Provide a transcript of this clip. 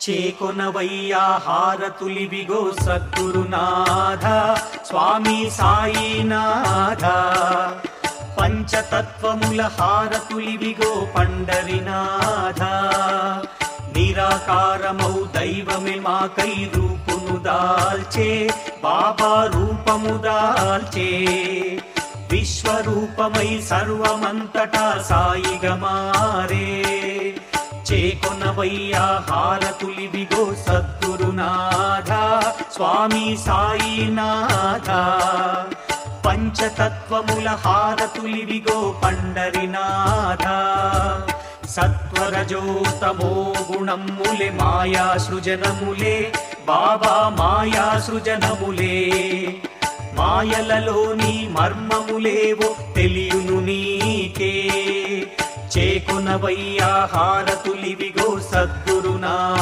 చేకొనవయ్యా హారతులివిగో సద్గురునాథ స్వామి సాయినాథ. పంచతత్వముల హారతులివిగో పండరినాథ. నిరాకారమౌ దైవమే మాకై రూపును దాల్చే బాబా రూపము దాల్చే. విశ్వరూపమై సర్వమంతటా సాయిగా మారే. చేకొనవయ్యా హారతులివిగో సద్గురునాథ స్వామి సాయినాథ. పంచతత్వముల హారతులివిగో పండరినాథ. సత్వరజోతమో గుణములే మాయా సృజనములే బాబా మాయా సృజనములే. మాయలలోని మర్మములేవో తెలియును నీకే. చేకొనవయ్యా హారతులివిగో సద్గురునా